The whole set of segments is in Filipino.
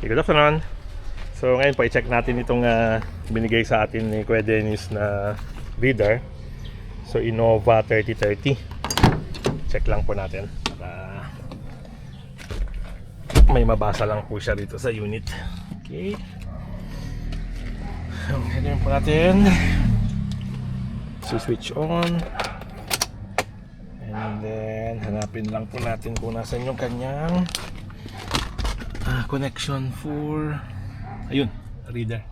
Okay, good afternoon. So ngayon po i-check natin itong binigay sa atin ni Kuya Dennis na reader. So Innova 3030. Check lang po natin para may mabasa lang po siya dito sa unit. Okay. So ngayon po natin. So switch on. And then hanapin lang po natin kung nasan yung kanyang connection for ayun, reader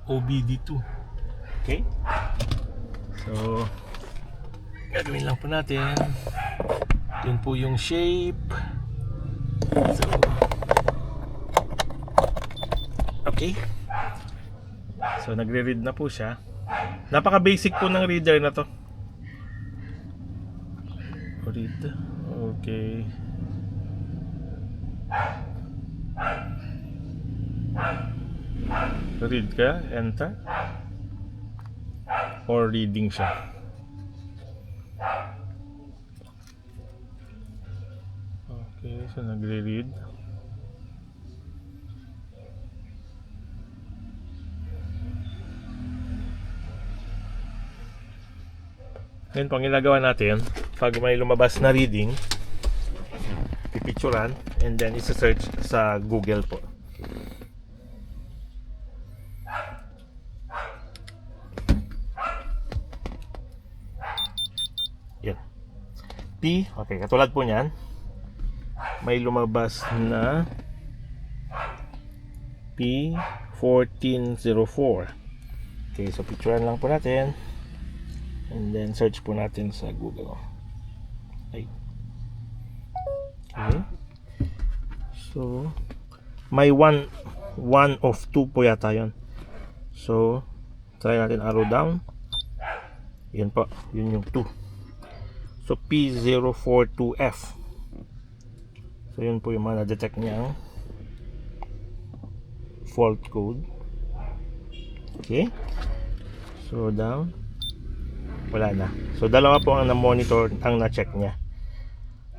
OBD2. Okay, so gagawin lang po natin. Yun po yung shape. So okay, so nagre-read na po siya. Napaka basic po ng reader na to. Read. Okay. Read ka, enter, or reading siya. Okay, so nagre-read. Ngayon po ang ginagawa natin, pag may lumabas na reading, pipicturan and then isa-search sa Google po. Yan. P, okay, katulad po niyan, may lumabas na P1404. Okay, so picturean lang po natin and then search po natin sa Google. Okay. So may one of two po yata yun. So try natin arrow down. Yan po, yun yung 2. So P042F. So yun po yung mga na-detect niya fault code. Okay, so down, wala na. So dalawa po ang na-monitor, ang na-check niya.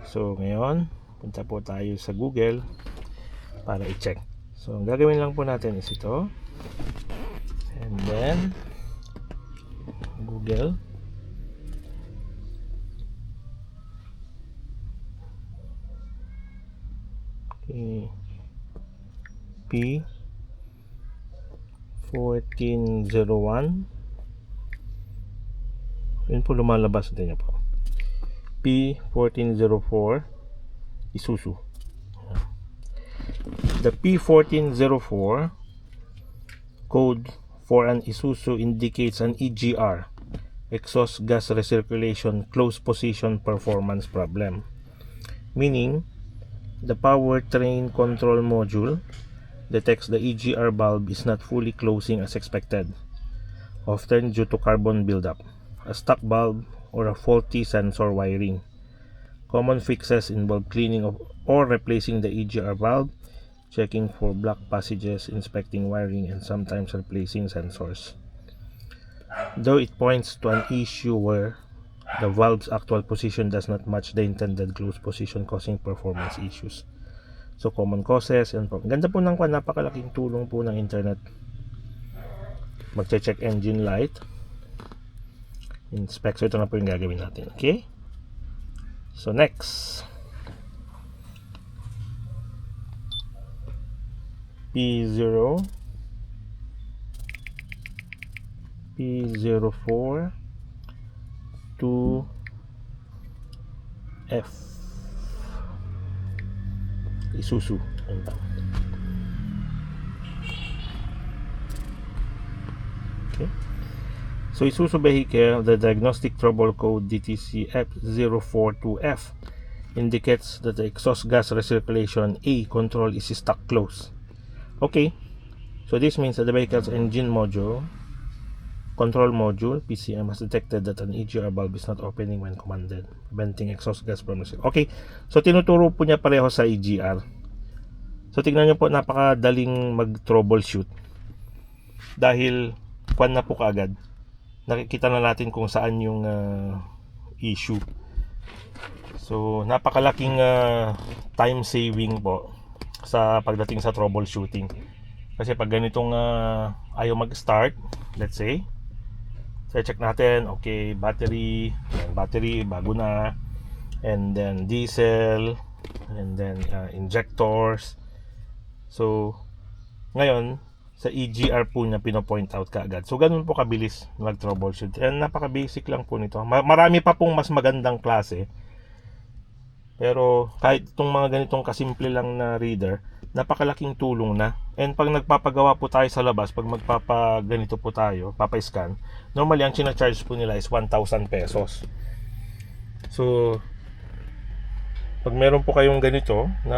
So ngayon punta po tayo sa Google para i-check. So ang gagawin lang po natin is ito, and then Google. Okay. P1401. Yun po lumalabas din niya po. P1404 Isuzu. The P1404 code for an Isuzu indicates an EGR, exhaust gas recirculation close position performance problem, meaning the powertrain control module detects the EGR valve is not fully closing as expected, often due to carbon buildup, a stuck valve, or a faulty sensor wiring. Common fixes involve cleaning of or replacing the EGR valve, checking for block passages, inspecting wiring, and sometimes replacing sensors. Though it points to an issue where the valve's actual position does not match the intended close position, causing performance issues. So common causes, and po, ganda po ng napakalaking tulong po ng internet. Magche-check engine light, inspect. So ito na po yung gagawin natin. Okay, so next, P0 P04 to F Isuzu. Okay, so Isuzu vehicle, the diagnostic trouble code DTC F042F indicates that the exhaust gas recirculation A control is stuck close. Okay, so this means that the vehicle's engine module control module PCM has detected that an EGR valve is not opening when commanded, preventing exhaust gas from recirculating. Okay, so tinuturo po niya pareho sa EGR. So tingnan niyo po, napakadaling mag-troubleshoot dahil na po kaagad nakikita na natin kung saan yung issue. So napakalaking time saving po sa pagdating sa troubleshooting. Kasi pag ganitong ayaw mag-start, let's say, so check natin, okay, battery bago na, and then diesel, and then injectors. So ngayon sa EGR po niya pino-point out kaagad. So ganun po kabilis mag-troubleshoot. And napaka-basic lang po nito. Marami pa pong mas magandang klase. Pero kahit itong mga ganitong kasimple lang na reader, napakalaking tulong na. And pag nagpapagawa po tayo sa labas, pag magpapaganito po tayo, papa-scan, normally ang china-charge po nila is 1,000 pesos. So pag meron po kayong ganito na,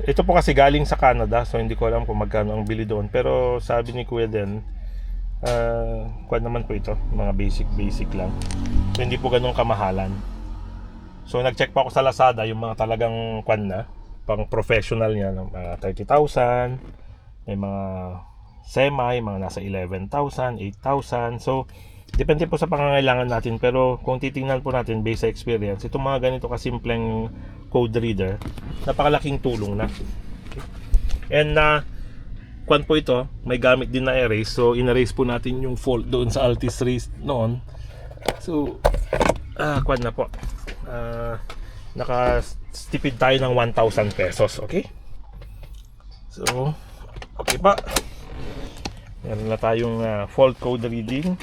ito po kasi galing sa Canada, so hindi ko alam kung magkano ang bili doon, pero sabi ni Kuya Den, kuwan naman po ito, mga basic lang, so hindi po ganun kamahalan. So nag-check pa ako sa Lazada yung mga talagang kuwan na pang professional niya, mga 30,000, may mga semi, mga nasa 11,000, 8,000. So depende po sa pangangailangan natin, pero kung titingnan po natin based sa experience, itong mga ganito kasimpleng code reader, napakalaking tulong na. Okay. And kuwan po ito, may gamit din na erase. So in-erase po natin yung fault doon sa Altis Race noon. So kuwan na po, nakastipid tayo ng 1,000 pesos. Okay, so okay pa, meron na tayong fault code reading.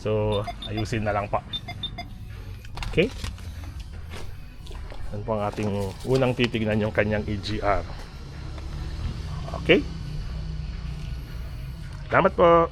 So ayusin na lang pa. Okay, yan po ang ating unang titignan, yung kanyang EGR. Okay, salamat po.